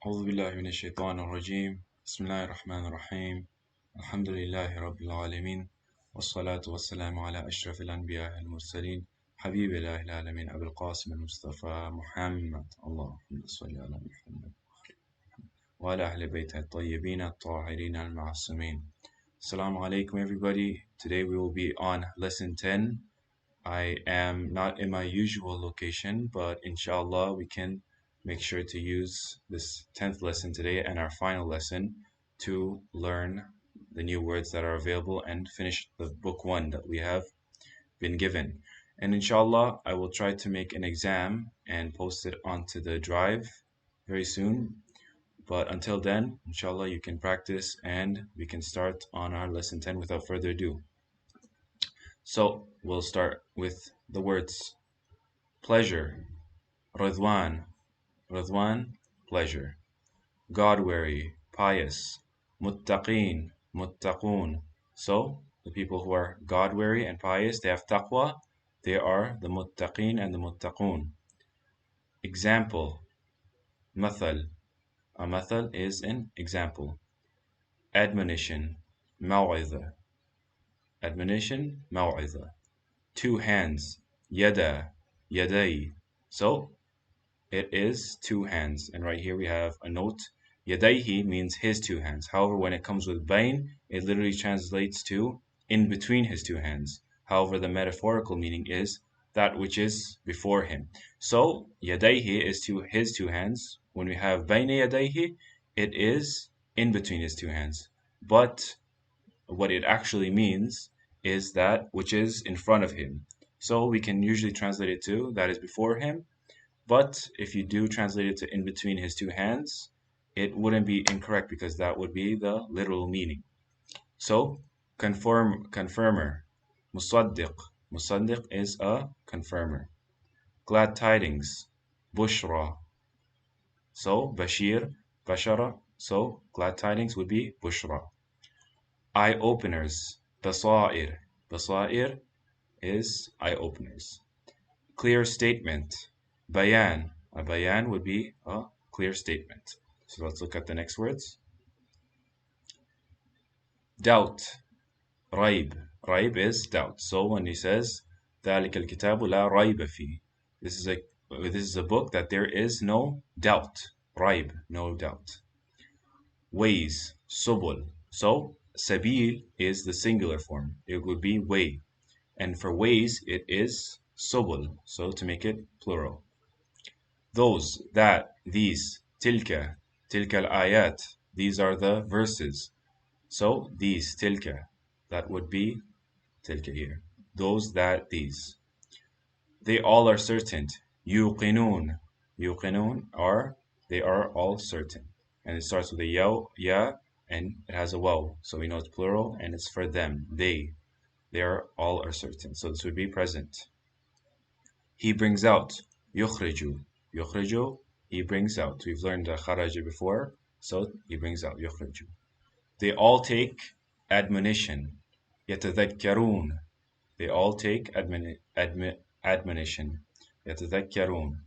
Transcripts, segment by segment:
أعوذ بالله من الشيطان الرجيم بسم الله الرحمن الرحيم الحمد لله رب العالمين والصلاة والسلام على أشرف الأنبياء المرسلين حبيب الله العالمين أبي القاسم المصطفى محمد اللهم صل على محمد وعلى أهل بيته الطيبين الطاهرين المعصومين. Assalamu alaikum everybody. Today we will be on lesson 10. I am not in my usual location, but inshallah we can make sure to use this 10th lesson today and our final lesson to learn the new words that are available and finish the book 1 that we have been given. And inshallah I will try to make an exam and post it onto the drive very soon. But until then, inshallah, you can practice and we can start on our lesson 10 without further ado. So we'll start with the words pleasure, Ridwan, Ridwan, pleasure. God-weary, pious, muttaqeen, muttaqoon. So the people who are God-weary and pious, they have taqwa, they are the muttaqeen and the muttaqoon. Example, mathal. A mathal is an example. Admonition, maw'idha. Admonition, maw'idha. Two hands, yada, yaday. So it is two hands. And right here we have a note. Yadayhi means his two hands. However, when it comes with bayn, it literally translates to in between his two hands. However, the metaphorical meaning is that which is before him. So yadayhi is to his two hands. When we have bayna yadayhi, it is in between his two hands. But what it actually means is that which is in front of him. So we can usually translate it to that is before him. But if you do translate it to in between his two hands, it wouldn't be incorrect because that would be the literal meaning. So confirmer, musaddiq. Musaddiq is a confirmer. Glad tidings, bushra. So bashir, bashara. So glad tidings would be bushra. Eye openers, basair. Basair is eye openers. Clear statement, bayan. A bayan would be a clear statement. So let's look at the next words. Doubt, raib. Raib is doubt. So when he says ذلك الكتاب لا ريب فيه, this is a book that there is no doubt. Raib, no doubt. Ways, subul. So sabil is the singular form. It would be way. And for ways, it is subul. So to make it plural. Those, that, these, tilka, tilka al-ayat. These are the verses. So these, tilka, that would be tilka here. Those, that, these. They all are certain. Yuqinun. Yuqinun are, they are all certain. And it starts with a ya, and it has a waw. So we know it's plural and it's for them. They are all are certain. So this would be present. He brings out. Yukhriju. Yukhriju, he brings out. We've learned kharaja before. So he brings out. Yukhriju. They all take admonition. Yatadhakkarun. They all take admonition. Yatadhakkarun.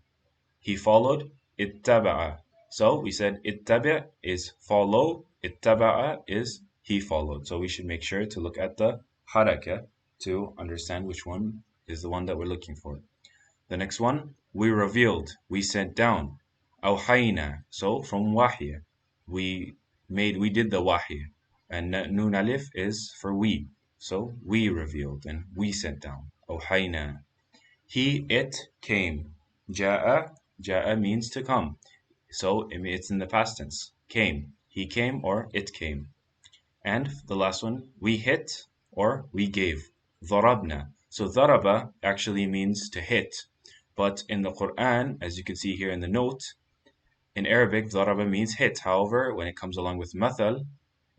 He followed. Ittaba'a. So we said ittabi' is follow. Ittaba'a is he followed. So we should make sure to look at the haraka to understand which one is the one that we're looking for. The next one, we revealed, we sent down. Awhayna. So from wahya, we did the wahya. And nun alif is for we. So we revealed and we sent down. Awhayna. He, it came. Ja'a means to come. So it's in the past tense. Came. He came or it came. And the last one, we hit or we gave. Dharabna. So dharaba actually means to hit. But in the Qur'an, as you can see here in the note, in Arabic, dharaba means hit. However, when it comes along with mathal,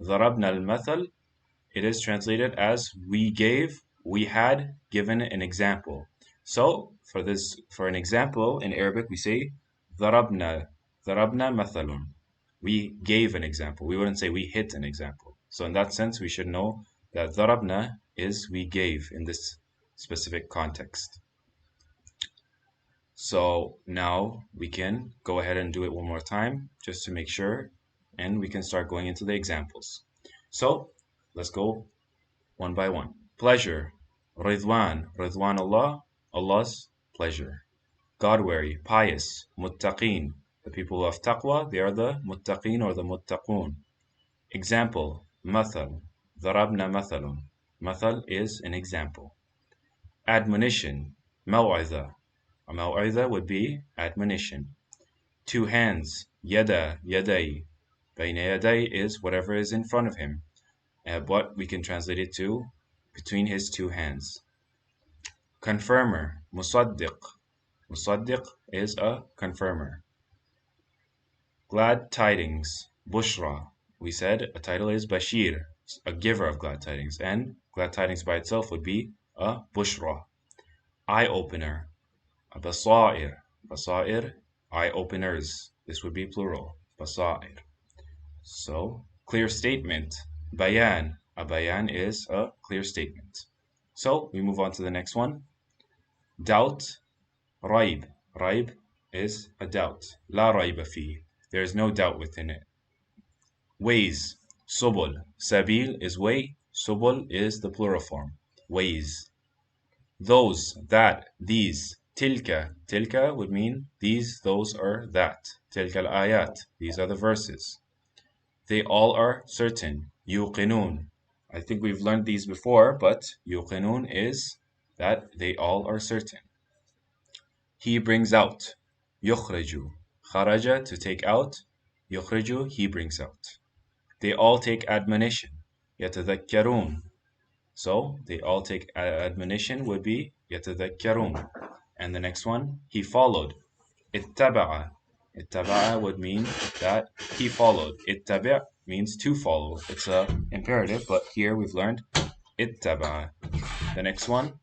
dharabna al-mathal, it is translated as we gave, we had given an example. So for an example in Arabic, we say dharabna mathalun. We gave an example. We wouldn't say we hit an example. So in that sense, we should know that dharabna is we gave in this specific context. So now we can go ahead and do it one more time just to make sure, and we can start going into the examples. So let's go one by one. Pleasure, Ridwan, Ridwan Allah, Allah's pleasure. God-wary, pious, muttaqeen, the people who have taqwa, they are the muttaqeen or the muttaqoon. Example, mathal, ضربنا مثل. Mathal is an example. Admonition, موعظة. A موعظة would be admonition. Two hands, yada, yadai. بين يدي is whatever is in front of him. But we can translate it to between his two hands. Confirmer, musaddiq. Musaddiq is a confirmer. Glad tidings, bushra. We said a title is bashir, a giver of glad tidings, and glad tidings by itself would be a bushra. Eye opener, a basair. Basair, eye openers. This would be plural, basair. So, clear statement, bayan. A bayan is a clear statement. So, we move on to the next one. Doubt, raib. Raib is a doubt. La raiba fi. There is no doubt within it. Ways, subul. Sabil is way, subul is the plural form. Ways. Those, that, these. Tilka. Tilka would mean these, those, or that. Tilka al-ayat. These are the verses. They all are certain. Yuqinun. I think we've learned these before, but yuqinun is that they all are certain. He brings out. Yukhriju. Kharaja, to take out. Yukhriju, he brings out. They all take admonition. يتذكرون. So they all take admonition would be يتذكرون. And the next one, he followed. اتبع. اتبع would mean that he followed. اتبع means to follow. It's an imperative, but here we've learned اتبع. The next one,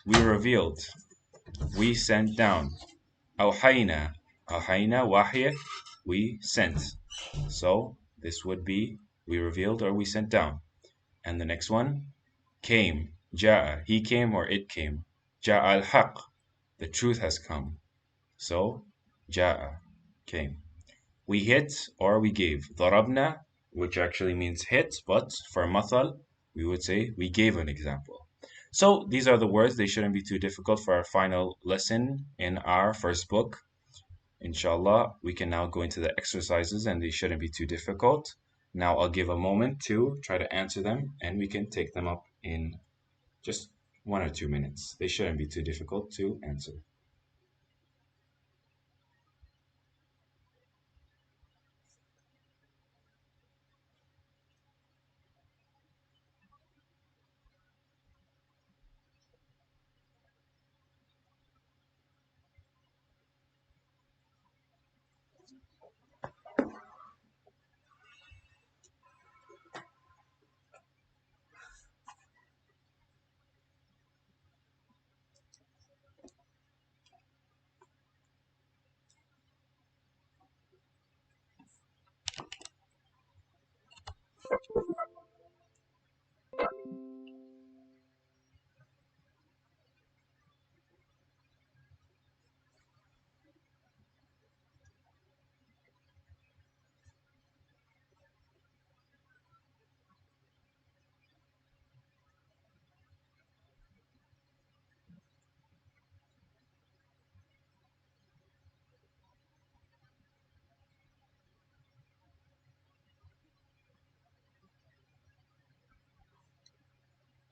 we revealed. We sent down. أوحينا. أوحينا وحي, we sent. So this would be we revealed or we sent down. And the next one, came. Ja'a, he came or it came. Ja'a al-haq, the truth has come. So, ja'a, came. We hit or we gave. Darabna, which actually means hit, but for mathal, we would say we gave an example. So, these are the words. They shouldn't be too difficult for our final lesson in our first book. Inshallah, we can now go into the exercises and they shouldn't be too difficult. Now I'll give a moment to try to answer them and we can take them up in just 1 or 2 minutes. They shouldn't be too difficult to answer.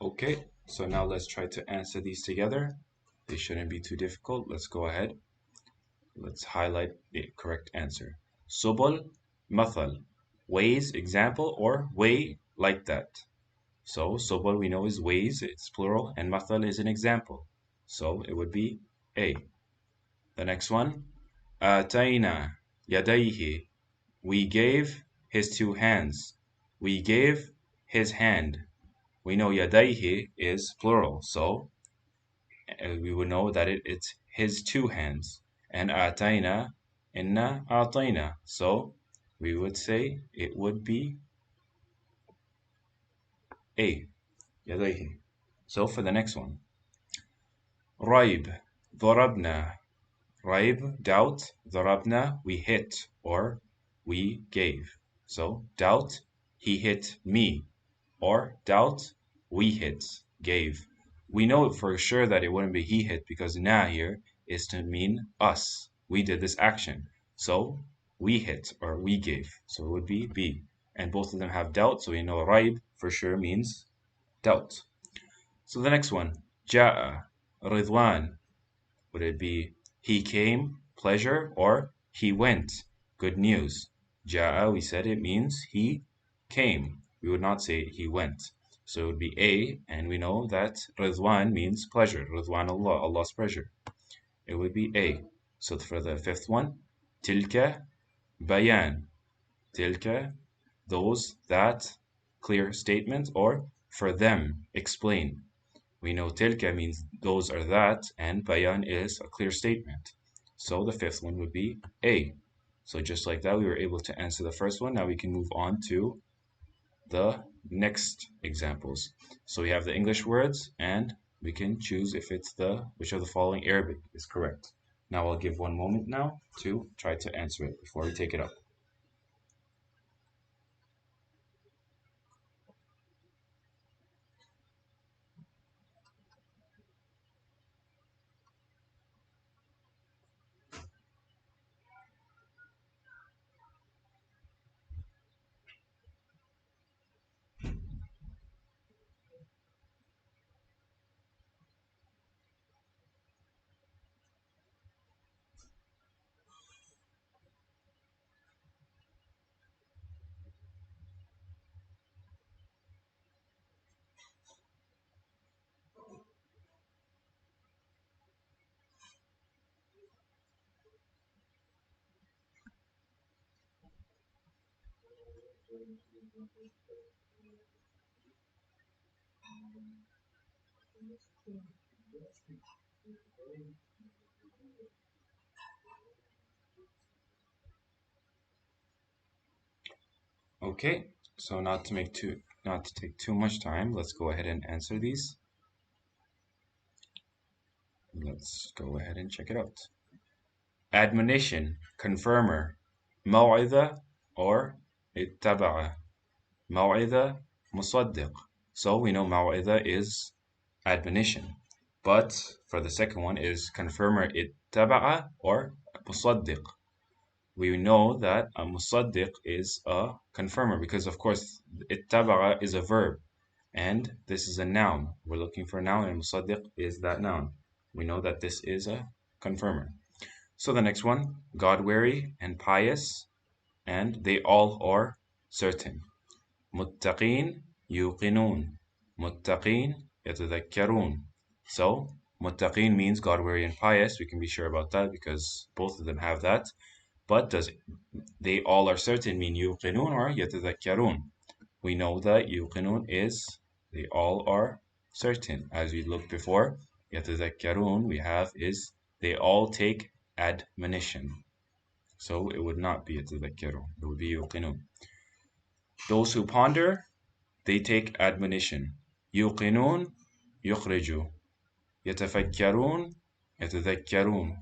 Okay, so now let's try to answer these together. They shouldn't be too difficult. Let's go ahead. Let's highlight the correct answer. Subul, mathal, ways, example, or way like that. So subul we know is ways, it's plural, and mathal is an example. So it would be A. The next one, atayna yadayhi. We gave his two hands. We gave his hand. We know yadayhi is plural, so we would know that it's his two hands. And atayna, inna atayna. So we would say it would be A, yadayhi. So for the next one, raib, ضربنا. Raib, doubt. Darabna, we hit or we gave. So doubt, he hit me. Or doubt, we hit, gave. We know for sure that it wouldn't be he hit because na here is to mean us. We did this action. So we hit or we gave. So it would be B. And both of them have doubt, so we know raib for sure means doubt. So the next one, Ja'a, Ridwan. Would it be he came, pleasure, or he went, good news? Ja'a, we said it means he came. We would not say he went. So it would be A, and we know that Ridwan means pleasure. Ridwan Allah, Allah's pleasure. It would be A. So for the fifth one, Tilka, Bayan. Tilka, those, that, clear statement, or for them, explain. We know tilka means those are that, and bayan is a clear statement. So the fifth one would be A. So just like that, we were able to answer the first one. Now we can move on to the next examples. So we have the English words, and we can choose if it's which of the following Arabic is correct. Now I'll give one moment now to try to answer it before we take it up. Okay, so not to take too much time, let's go ahead and answer these. Let's go ahead and check it out. Admonition, confirmer, موعظة or اتبع. موعظة, مصدق. So we know موعظة is admonition. But for the second one is confirmer اتبع or مصدق. We know that a musaddiq is a confirmer because of course اتبع is a verb and this is a noun. We're looking for a noun and musaddiq is that noun. We know that this is a confirmer. So the next one, God-wary and pious, and they all are certain. متقين يوقنون. متقين يتذكرون. So متقين means God-wary and pious. We can be sure about that because both of them have that. But does they all are certain mean يوقنون or يتذكرون? We know that يوقنون is they all are certain. As we looked before, يتذكرون we have is they all take admonition. So it would not be يتذكرون. It would be يوقنون. Those who ponder, they take admonition. يوقنون يخرجوا. يتفكرون يتذكرون.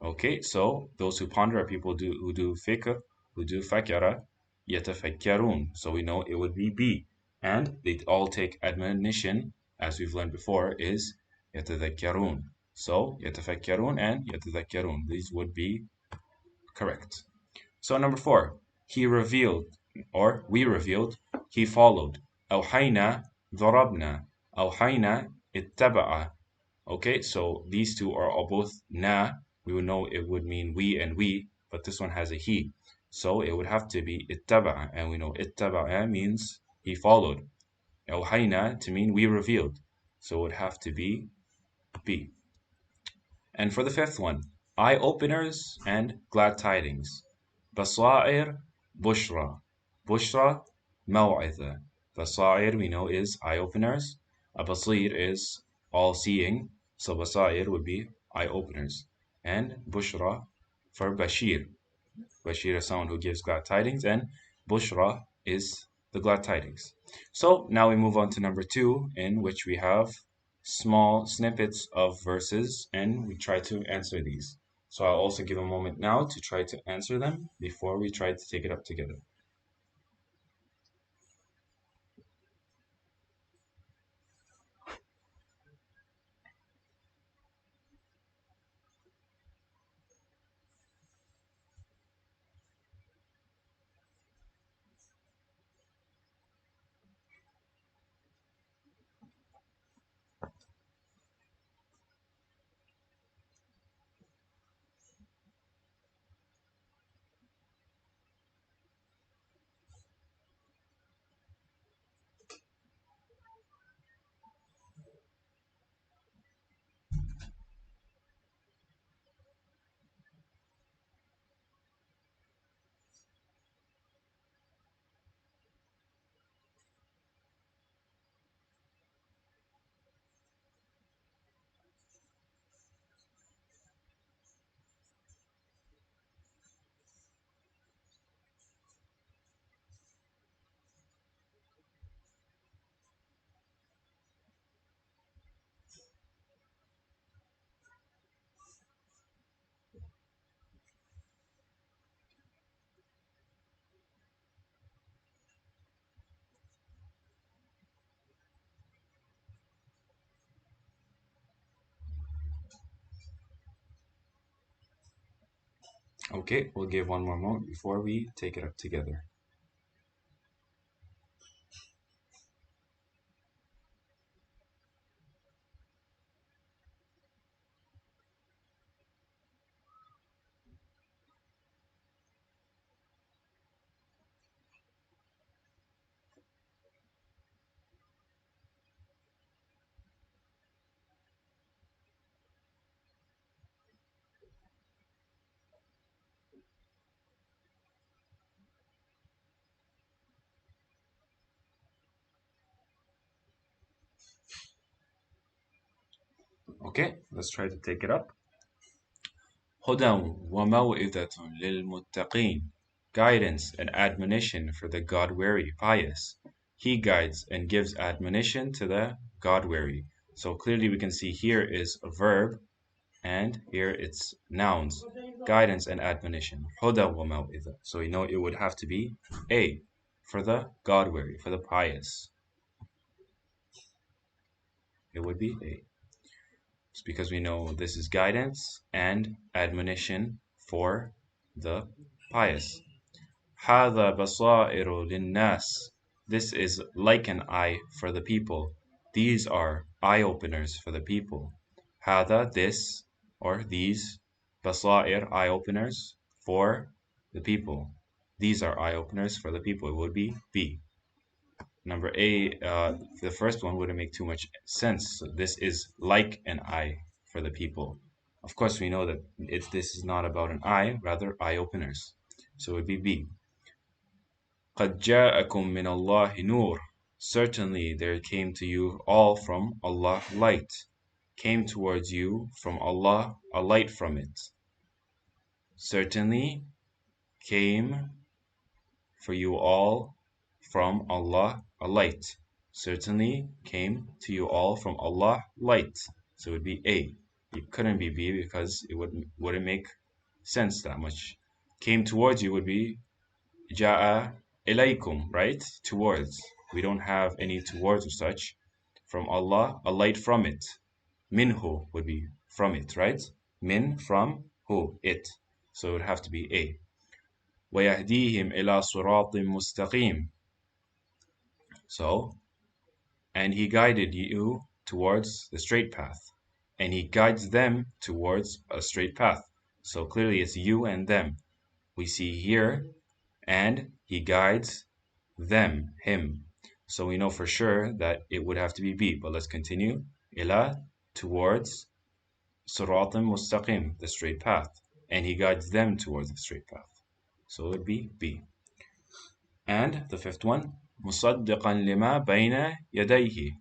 Okay, so those who ponder are people who do fikr, who do fakara, yatafakkarun. So we know it would be B. And they all take admonition, as we've learned before, is yatadhakkarun. So yatafakkarun and yatadhakkarun. These would be correct. So number 4, he revealed, or we revealed, he followed. أوحينا ضربنا. أوحينا اتبع. Okay, so these two are all both na. We would know it would mean we and we, but this one has a he. So it would have to be ittaba'a, and we know ittaba'a means he followed. Awhayna to mean we revealed. So it would have to be B. And for the fifth one, eye openers and glad tidings. Basair bushra. Bushra maw'itha. Basair we know is eye openers. A basir is all seeing. So basair would be eye openers. And bushra for bashir. Bashir is someone who gives glad tidings, and bushra is the glad tidings. So now we move on to number 2, in which we have small snippets of verses, and we try to answer these. So I'll also give a moment now to try to answer them before we try to take it up together. Okay, we'll give one more moment before we take it up together. Okay, let's try to take it up. هدى وموعظة للمتقين. Guidance and admonition for the God-wary, pious. He guides and gives admonition to the God-wary. So clearly we can see here is a verb and here it's nouns. Guidance and admonition. هدى وموعظة. So you know it would have to be A for the God-wary, for the pious. It would be A. It's because we know this is guidance and admonition for the pious. هذا بصائر للناس. This is like an eye for the people. These are eye-openers for the people. هذا, this, or these, بصائر, eye-openers for the people. These are eye-openers for the people. It would be B. Number A, the first one wouldn't make too much sense. So this is like an eye for the people. Of course, we know that this is not about an eye, rather eye openers. So it would be B. قَدْ جَاءَكُم مِّنَ اللَّهِ نُورٌ. Certainly there came to you all from Allah light. Came towards you from Allah a light from it. Certainly came for you all from Allah a light. Certainly came to you all from Allah light. So it would be A. It couldn't be B because it wouldn't make sense that much. Came towards you would be Ja'a ilaykum, right? Towards. We don't have any towards or such. From Allah, a light from it. Minhu would be from it, right? Min, from, who, it. So it would have to be A. وَيَهْدِيهِمْ إِلَى صِرَاطٍ مُسْتَقِيمٍ. So, and he guided you towards the straight path. And he guides them towards a straight path. So clearly it's you and them. We see here, and he guides them, him. So we know for sure that it would have to be B. But let's continue. إِلَى, towards, صِرَاطٍ مُسْتَقِيمٍ, the straight path. And he guides them towards the straight path. So it would be B. And the fifth one, مُصَدِّقًا لِمَا بَيْنَ يَدَيْهِ,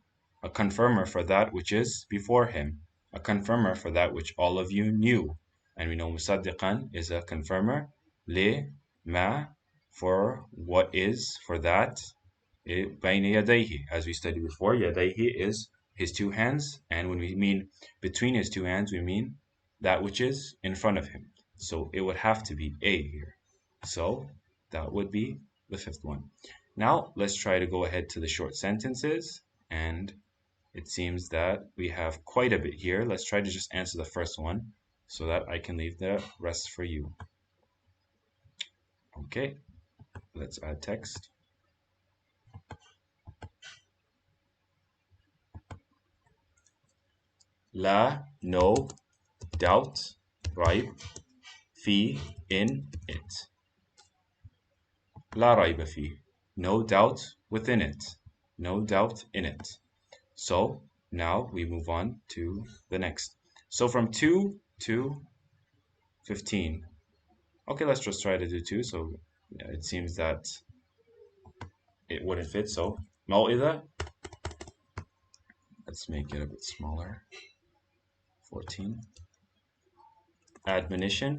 a confirmer for that which is before him, a confirmer for that which all of you knew. And we know مُصَدِّقًا is a confirmer, لِمَا, for what is, for that, بَيْنَ يَدَيْهِ, as we studied before. يَدَيْهِ is his two hands, and when we mean between his two hands, we mean that which is in front of him. So it would have to be A here. So that would be the fifth one. Now let's try to go ahead to the short sentences, and it seems that we have quite a bit here. Let's try to just answer the first one so that I can leave the rest for you. Okay, let's add text. La, no, doubt, ريب, في, in, it. لا ريب فيه. No doubt within it. No doubt in it. So now we move on to the next. So from 2 to 15. Okay, let's just try to do 2. So yeah, it seems that it wouldn't fit. So موعظة. Let's make it a bit smaller. 14. Admonition.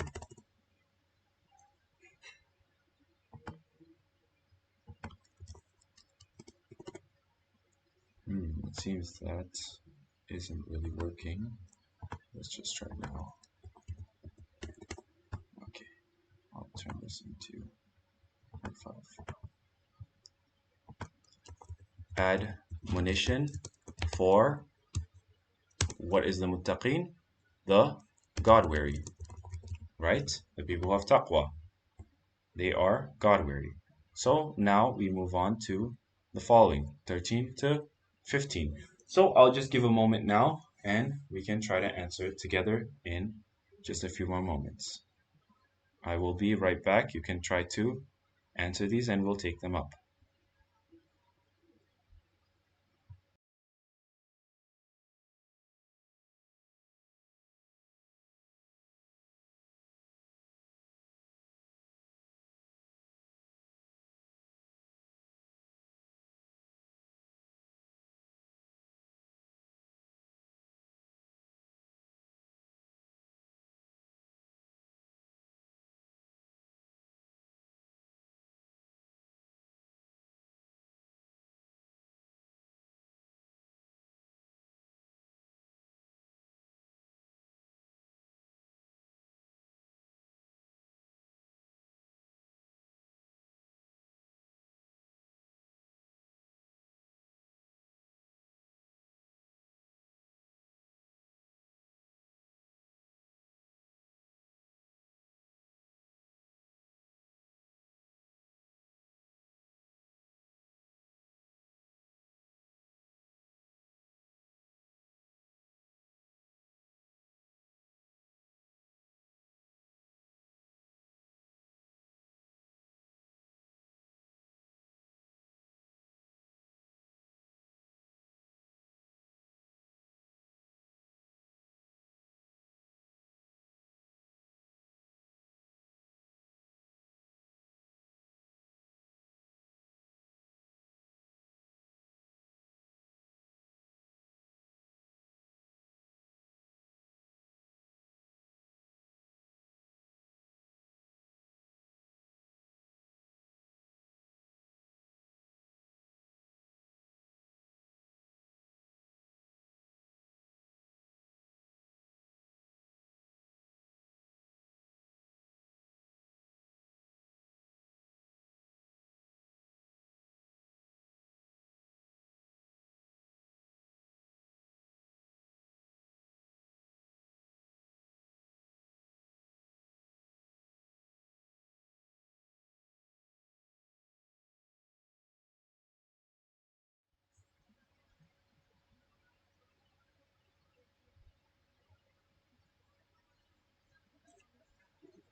It seems that isn't really working. Let's just try now. Okay, I'll turn this into 5. Admonition for what is the muttaqin? The God-weary, right? The people who have taqwa. They are God-weary. So now we move on to the following, 13 to 15. So I'll just give a moment now, and we can try to answer it together in just a few more moments. I will be right back. You can try to answer these and we'll take them up.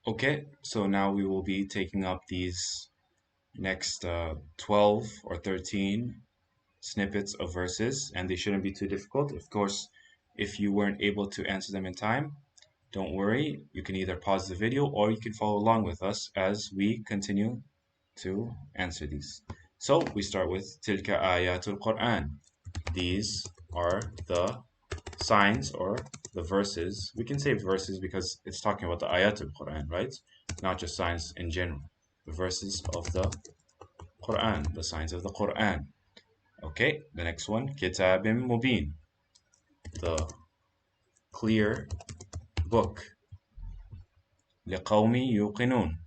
Okay, so now we will be taking up these next 12 or 13 snippets of verses, and they shouldn't be too difficult. Of course, if you weren't able to answer them in time, don't worry. You can either pause the video or you can follow along with us as we continue to answer these. So we start with Tilka Ayatul Qur'an. These are the signs or the verses. We can say verses because it's talking about the Ayatul Qur'an, right? Not just signs in general. The verses of the Qur'an, the signs of the Qur'an. Okay, the next one, Kitabim Mubin, the clear book. لقوم يوقنون,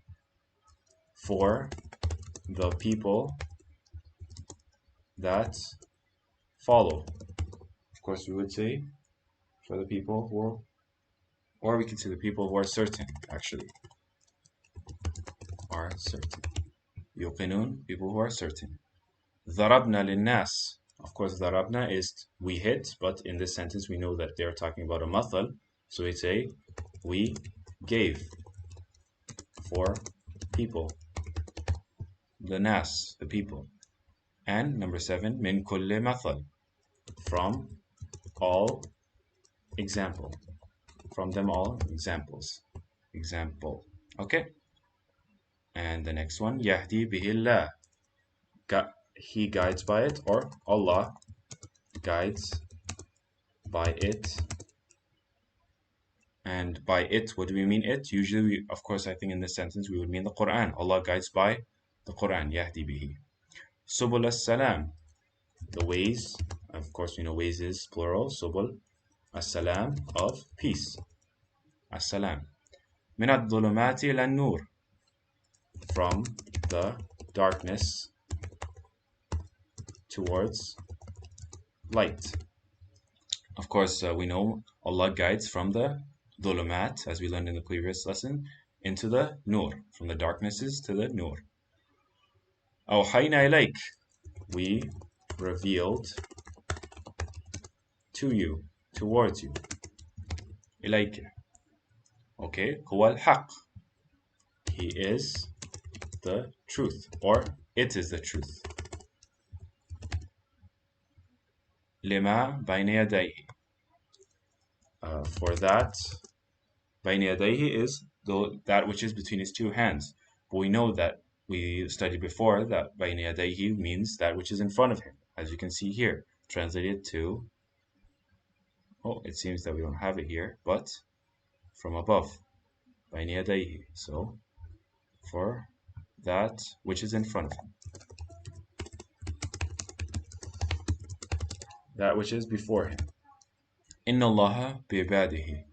for the people that follow. Of course, we would say for the people who are, or we could say the people who are certain, actually. Are certain. يوقنون, people who are certain. ضربنا للناس. Of course, ضربنا is we hit, but in this sentence we know that they're talking about a mathal. So we say we gave for people. The nas, the people. And number 7, min kulli mathal, from all example. From them all examples. Example. Okay. And the next one, yahdi bihillah. He guides by it, or Allah guides by it. And by it, what do we mean it? Usually, of course, I think in this sentence we would mean the Qur'an. Allah guides by the Qur'an, yahdi bihi. Subul as-salam, the ways. Of course, we know ways is plural. Subul as-salam, of peace. As-salam. Min ad-dhulumati ila nur, from the darkness towards light. Of course, we know Allah guides from the dhulumat, as we learned in the previous lesson, into the nur, from the darknesses to the nur. Awhayna ilayk, we revealed to you, towards you. Ilayk. Okay, huwa al-haq, he is the truth, or it is the truth. Lima bayna yadayhi, for that, bayna yadayhi is that which is between his two hands. But we know that we studied before that bayna yadayhi means that which is in front of him, as you can see here, translated to, oh, it seems that we don't have it here, but from above, bayna yadayhi, so for that which is in front of him, that which is before him. Inna Allaha bi'ibadihi,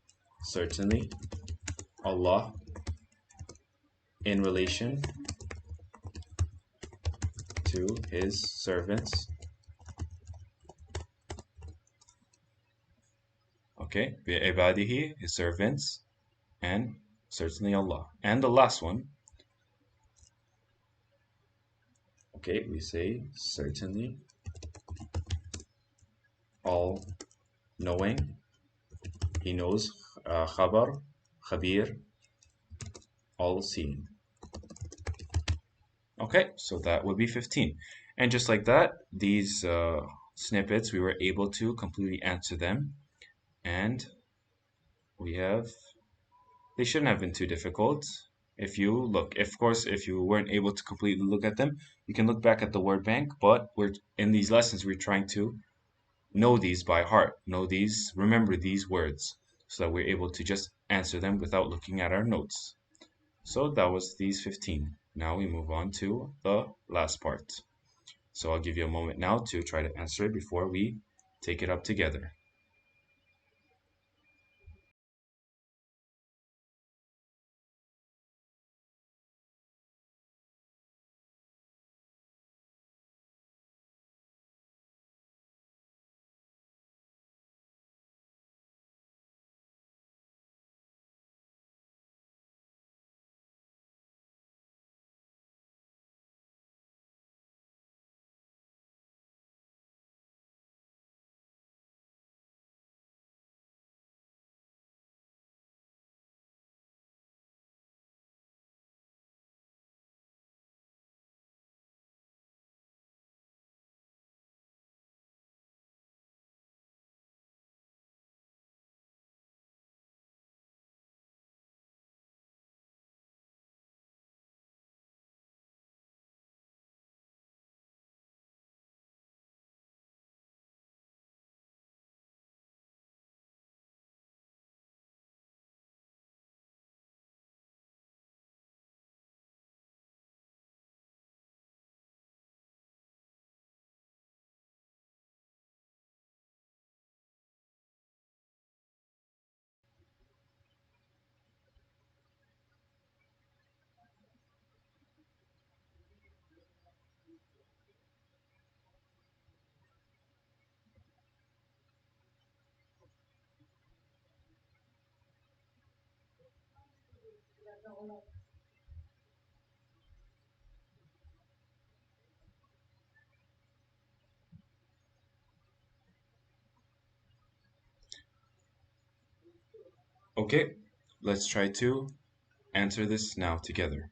certainly Allah, in relation to his servants. Okay, bi'ibadihi, his servants, and certainly Allah. And the last one, okay, we say certainly, all knowing, he knows, khabar, khabir, all seeing. Okay, so that would be 15. And just like that, these snippets, we were able to completely answer them. And they shouldn't have been too difficult. If you look, of course, if you weren't able to completely look at them, you can look back at the word bank, but in these lessons, we're trying to know these by heart, remember these words, so that we're able to just answer them without looking at our notes. So that was these 15. Now we move on to the last part. So I'll give you a moment now to try to answer it before we take it up together. Okay, let's try to answer this now together.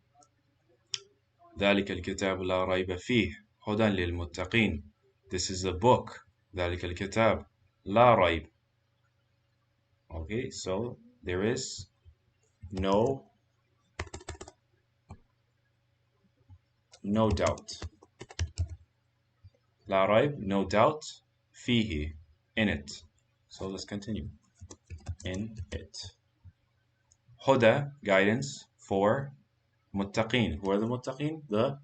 ذلك الكتاب لا ريب فيه هدى للمتقين. This is a book. ذلك الكتاب لا ريب. Okay, so there is no doubt. لا ريب, no doubt. فيه, in it. So let's continue. In it. هدى, guidance for muttaqin. Who are the muttaqin? The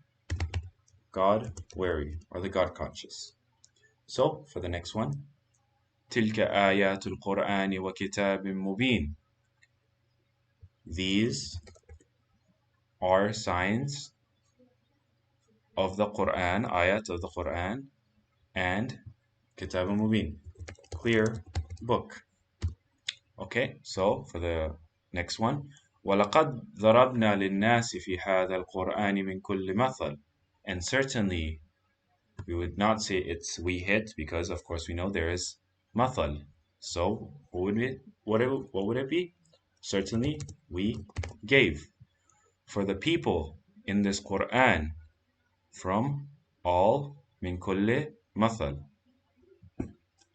God-wary or the God-conscious. So for the next one, تلك آيات القرآن وكتاب مبين. These are signs of the Quran, ayat of the Quran, and Kitab Mubin, clear book. Okay, so for the next one, وَلَقَدْ ضَرَبْنَا لِلنَّاسِ فِي هَذَا الْقُرْآنِ مِنْ كُلِّ مَثَلٍ. And certainly, we would not say it's we hit, because of course we know there is mathal. So what would it be? Certainly, we gave for the people in this Quran from all min kulli mathal,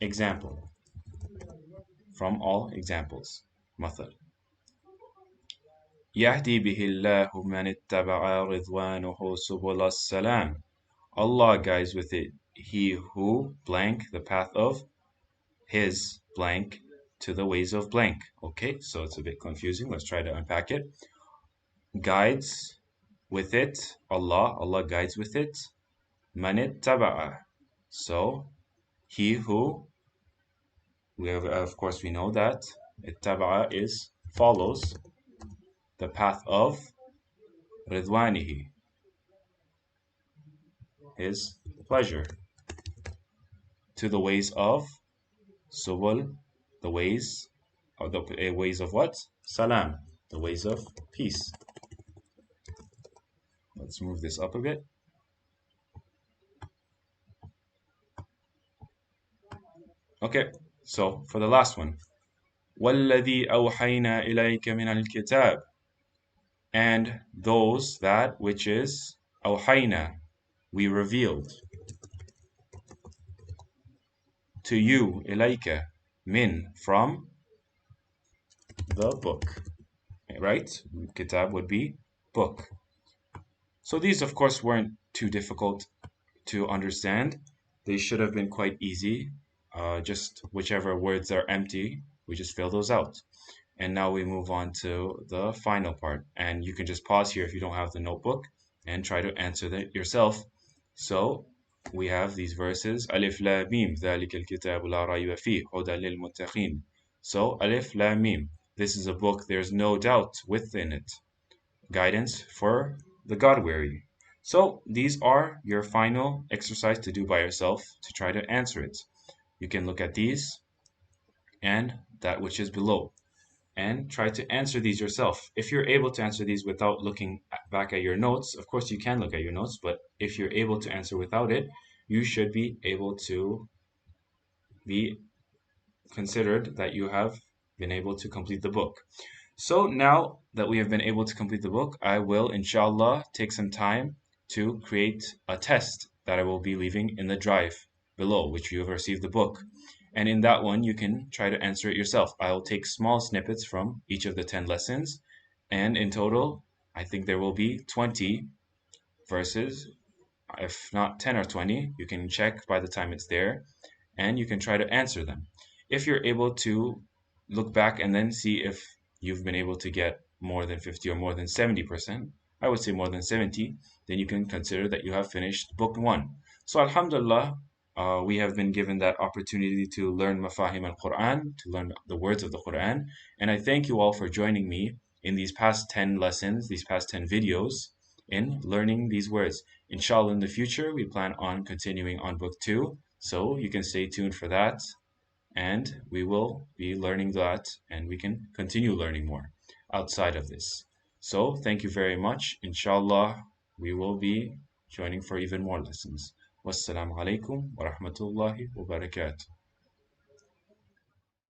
example, from all examples, mathal. يهدي به الله من اتبع رضوانه سبل السلام. Allah guides with it he who blank the path of his blank to the ways of blank. Okay, so it's a bit confusing. Let's try to unpack it. Guides with it, Allah guides with it. Manit taba'a. So he who, of course we know that ittaba'a is follows the path of ridwanihi, his pleasure, to the ways of subul, the ways of what? Salam, the ways of peace. Let's move this up a bit. Okay, so for the last one, وَالَّذِي أَوْحَيْنَا إِلَيْكَ مِنَ الْكِتَابِ. And those that which is أَوْحَيْنَا, we revealed to you, إِلَيْكَ, min, from the book, right? Kitab would be book. So these of course weren't too difficult to understand. They should have been quite easy. Just whichever words are empty, we just fill those out. And now we move on to the final part. And you can just pause here if you don't have the notebook and try to answer that yourself. So we have these verses. Alif la mim, ذَلِكَ الْكِتَابُ لَا رَيْبَ فِيهِ هُدًى لِلْمُتَّقِينَ. So Alif la mim, this is a book, there's no doubt within it. Guidance for the God-wary. So these are your final exercise to do by yourself to try to answer it. You can look at these and that which is below and try to answer these yourself. If you're able to answer these without looking back at your notes, of course you can look at your notes, but if you're able to answer without it, you should be able to be considered that you have been able to complete the book. So now that we have been able to complete the book, I will, inshallah, take some time to create a test that I will be leaving in the drive below, which you have received the book. And in that one, you can try to answer it yourself. I will take small snippets from each of the 10 lessons. And in total, I think there will be 20 verses. If not 10 or 20, you can check by the time it's there. And you can try to answer them. If you're able to look back and then see if you've been able to get more than 50 or more than 70%, I would say more than 70, then you can consider that you have finished book 1. So alhamdulillah, we have been given that opportunity to learn Mafaheem al-Qur'an, to learn the words of the Qur'an. And I thank you all for joining me in these past 10 lessons, these past 10 videos in learning these words. Inshallah, in the future, we plan on continuing on book 2. So you can stay tuned for that. And we will be learning that, and we can continue learning more outside of this. So thank you very much. Inshallah, we will be joining for even more lessons. Wassalamu alaikum wa rahmatullahi wa barakatuh.